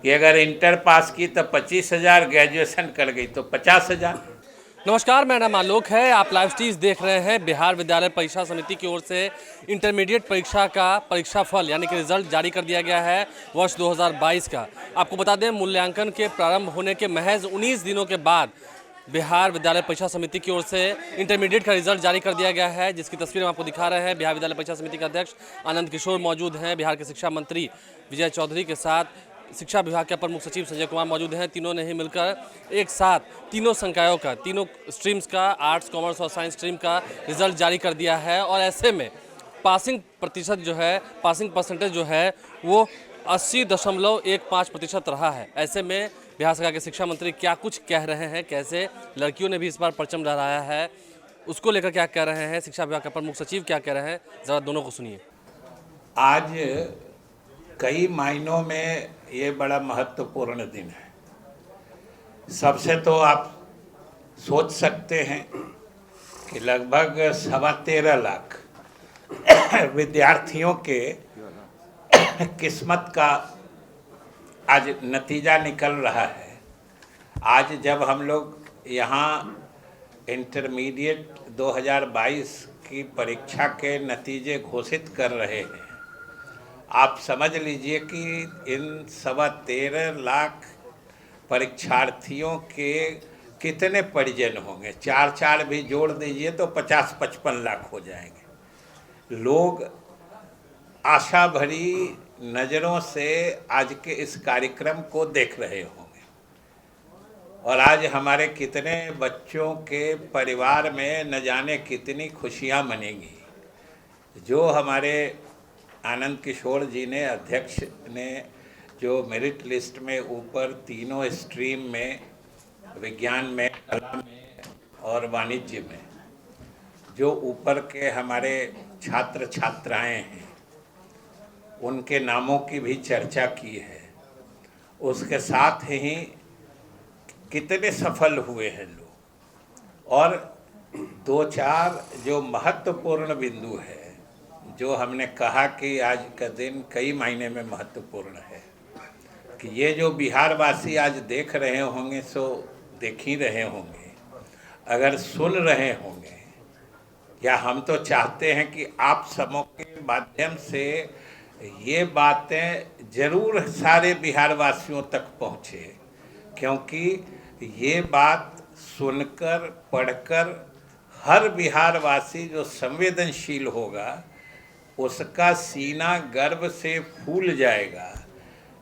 कि अगर inter pass की तो 25,000, ग्रेजुएशन कर गई तो 50,000। नमस्कार, मेरा नाम आलोक है। आप लाइव स्ट्रीज देख रहे हैं। बिहार विद्यालय परीक्षा समिति की ओर से इंटरमीडिएट परीक्षा का परीक्षाफल यानी कि रिजल्ट जारी कर दिया गया है वर्ष 2022 का। आपको बता दें, मूल्यांकन के प्रारंभ होने के महज 19 दिनों के बाद बिहार विद्यालय परीक्षा समिति की ओर से इंटरमीडिएट का रिजल्ट जारी कर दिया गया है, जिसकी तस्वीर हम आपको दिखा रहे हैं। बिहार विद्यालय परीक्षा समिति के अध्यक्ष आनंद किशोर मौजूद हैं, बिहार के शिक्षा मंत्री विजय चौधरी के साथ शिक्षा विभाग के अपर मुख्य सचिव संजय कुमार मौजूद हैं। तीनों ने ही मिलकर एक साथ तीनों संकायों का, तीनों स्ट्रीम्स का, आर्ट्स, कॉमर्स और साइंस स्ट्रीम का रिजल्ट जारी कर दिया है। और ऐसे में पासिंग प्रतिशत जो है, पासिंग परसेंटेज जो है वो 80.15% रहा है। ऐसे में बिहार सरकार के शिक्षा मंत्री क्या कुछ कह रहे हैं, कैसे लड़कियों ने भी इस बार परचम लहराया है, उसको लेकर क्या कह रहे हैं, शिक्षा विभाग के अपर मुख्य सचिव क्या कह रहे हैं, ज़रा दोनों को सुनिए। आज कई मायनों में ये बड़ा महत्वपूर्ण दिन है। सबसे तो आप सोच सकते हैं कि लगभग 13.25 लाख विद्यार्थियों के किस्मत का आज नतीजा निकल रहा है। आज जब हम लोग यहाँ इंटरमीडिएट 2022 की परीक्षा के नतीजे घोषित कर रहे हैं, आप समझ लीजिए कि इन 13.25 लाख परीक्षार्थियों के कितने परिजन होंगे। 4 भी जोड़ दीजिए तो 50-55 लाख हो जाएंगे। लोग आशा भरी नज़रों से आज के इस कार्यक्रम को देख रहे होंगे और आज हमारे कितने बच्चों के परिवार में न जाने कितनी खुशियां मनेंगी। जो हमारे आनंद किशोर जी ने, अध्यक्ष ने, जो मेरिट लिस्ट में ऊपर तीनों स्ट्रीम में, विज्ञान में, कला में और वाणिज्य में जो ऊपर के हमारे छात्र छात्राएं हैं, उनके नामों की भी चर्चा की है। उसके साथ ही कितने सफल हुए हैं लोग। और 2-4 जो महत्वपूर्ण बिंदु है, जो हमने कहा कि आज का दिन कई मायने में महत्वपूर्ण है, कि ये जो बिहार वासी आज देख रहे होंगे सो देख ही रहे होंगे, अगर सुन रहे होंगे, या हम तो चाहते हैं कि आप सबों के माध्यम से ये बातें जरूर सारे बिहार वासियों तक पहुँचे, क्योंकि ये बात सुनकर, पढ़कर हर बिहार वासी जो संवेदनशील होगा उसका सीना गर्व से फूल जाएगा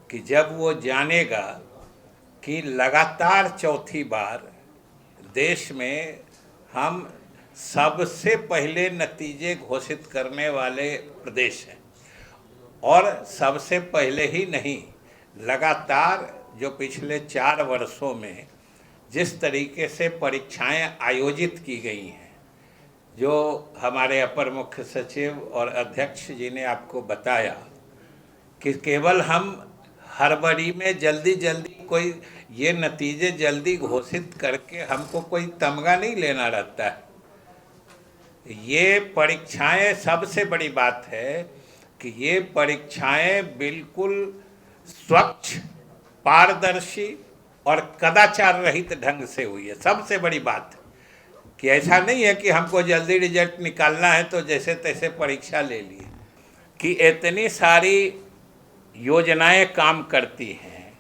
कि जब वो जानेगा कि लगातार चौथी बार देश में हम सबसे पहले नतीजे घोषित करने वाले प्रदेश हैं। और सबसे पहले ही नहीं, लगातार जो पिछले 4 वर्षों में जिस तरीके से परीक्षाएं आयोजित की गई हैं, जो हमारे अपर मुख्य सचिव और अध्यक्ष जी ने आपको बताया कि केवल हम हड़बड़ी में जल्दी कोई ये नतीजे जल्दी घोषित करके हमको कोई तमगा नहीं लेना रहता है। ये परीक्षाएं, सबसे बड़ी बात है कि ये परीक्षाएं बिल्कुल स्वच्छ, पारदर्शी और कदाचार रहित ढंग से हुई है। सबसे बड़ी बात है कि ऐसा नहीं है कि हमको जल्दी रिजल्ट निकालना है तो जैसे तैसे परीक्षा ले लिए, कि इतनी सारी योजनाएं काम करती हैं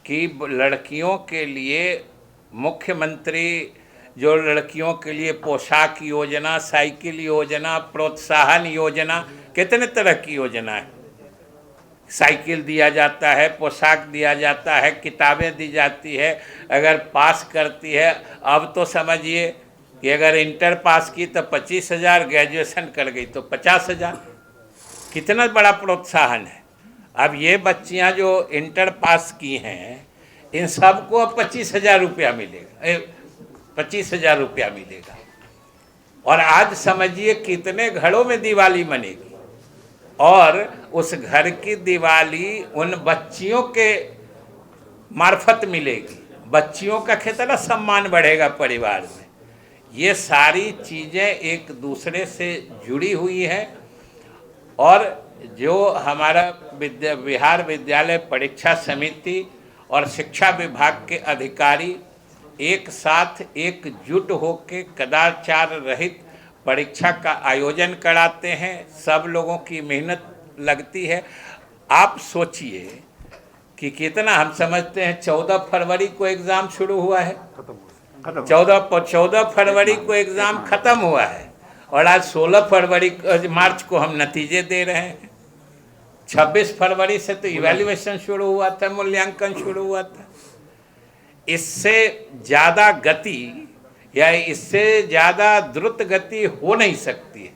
कि लड़कियों के लिए मुख्यमंत्री जो लड़कियों के लिए पोशाक योजना, साइकिल योजना, प्रोत्साहन योजना, कितने तरह की योजना है। साइकिल दिया जाता है, पोशाक दिया जाता है, किताबें दी जाती है अगर पास करती है। अब तो समझिए कि अगर इंटर पास की तो 25,000, ग्रेजुएशन कर गई तो 50,000। कितना बड़ा प्रोत्साहन है। अब ये बच्चियां जो इंटर पास की हैं, इन सबको अब 25,000 रुपया मिलेगा, 25,000 रुपया मिलेगा। और आज समझिए कितने घरों में दिवाली मनेगी, और उस घर की दिवाली उन बच्चियों के मार्फत मिलेगी। बच्चियों का कितना सम्मान बढ़ेगा परिवार में। ये सारी चीज़ें एक दूसरे से जुड़ी हुई हैं और जो हमारा बिहार विद्यालय परीक्षा समिति और शिक्षा विभाग के अधिकारी एक साथ एकजुट होकर कदाचार रहित परीक्षा का आयोजन कराते हैं। सब लोगों की मेहनत लगती है। आप सोचिए कि कितना, हम समझते हैं 14 फरवरी को एग्ज़ाम शुरू हुआ है, 14 फरवरी को एग्ज़ाम ख़त्म हुआ है और आज 16 मार्च को हम नतीजे दे रहे हैं। 26 फरवरी से तो इवैल्यूएशन शुरू हुआ था, मूल्यांकन शुरू हुआ था। इससे ज़्यादा गति या इससे ज़्यादा द्रुत गति हो नहीं सकती है।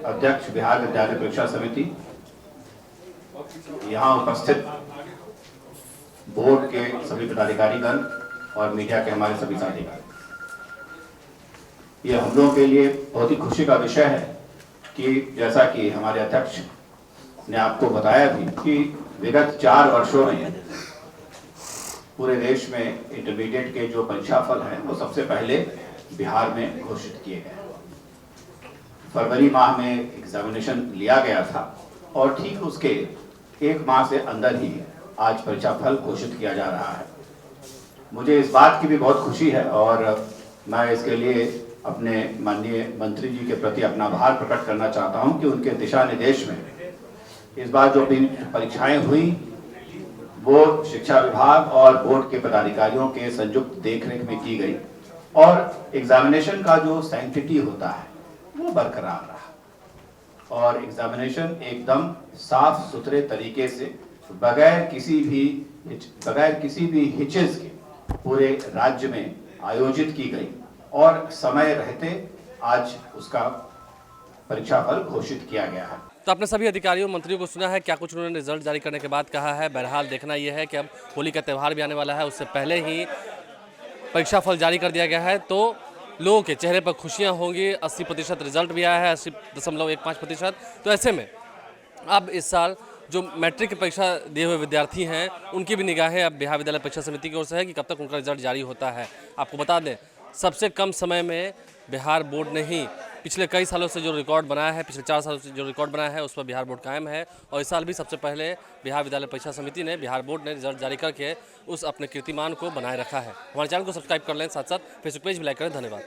अध्यक्ष बिहार विद्यालय परीक्षा समिति, यहाँ उपस्थित बोर्ड के सभी पदाधिकारीगण और मीडिया के हमारे सभी साथीगण, ये हम लोगों के लिए बहुत ही खुशी का विषय है कि जैसा कि हमारे अध्यक्ष ने आपको बताया भी कि विगत 4 वर्षों में पूरे देश में इंटरमीडिएट के जो परीक्षा फल हैं वो सबसे पहले बिहार में घोषित किए गए। फरवरी माह में एग्जामिनेशन लिया गया था और ठीक उसके 1 माह से अंदर ही आज परीक्षा फल घोषित किया जा रहा है। मुझे इस बात की भी बहुत खुशी है और मैं इसके लिए अपने माननीय मंत्री जी के प्रति अपना आभार प्रकट करना चाहता हूं कि उनके दिशा निर्देश में इस बार जो परीक्षाएं हुई वो शिक्षा विभाग और बोर्ड के पदाधिकारियों के संयुक्त देखरेख में की गई और एग्जामिनेशन का जो सैंक्टिटी होता है वो बरकरार रहा और एग्जामिनेशन एकदम साफ सुथरे तरीके से बगैर किसी भी हिचेस के पूरे राज्य में आयोजित की गई और समय रहते आज उसका परीक्षा फल घोषित किया गया है। तो आपने सभी अधिकारियों मंत्रियों को सुना है, क्या कुछ उन्होंने रिजल्ट जारी करने के बाद कहा है। बहरहाल देखना यह है कि अब होली का त्यौहार भी आने वाला है, उससे पहले ही परीक्षा फल जारी कर दिया गया है तो लोगों के चेहरे पर खुशियां होंगी। 80% रिजल्ट भी आया है, 80.15%। तो ऐसे में अब इस साल जो मैट्रिक की परीक्षा दिए हुए विद्यार्थी हैं उनकी भी निगाहें अब बिहार विद्यालय परीक्षा समिति की ओर से है कि कब तक उनका रिजल्ट जारी होता है। आपको बता दें, सबसे कम समय में बिहार बोर्ड ने ही पिछले कई सालों से जो रिकॉर्ड बनाया है, पिछले 4 सालों से जो रिकॉर्ड बनाया है उस पर बिहार बोर्ड कायम है और इस साल भी सबसे पहले बिहार विद्यालय परीक्षा समिति ने, बिहार बोर्ड ने रिजल्ट जारी करके उस अपने कीर्तिमान को बनाए रखा है। हमारे चैनल को सब्सक्राइब कर लें, साथ साथ फेसबुक पेज भी लाइक करें। धन्यवाद।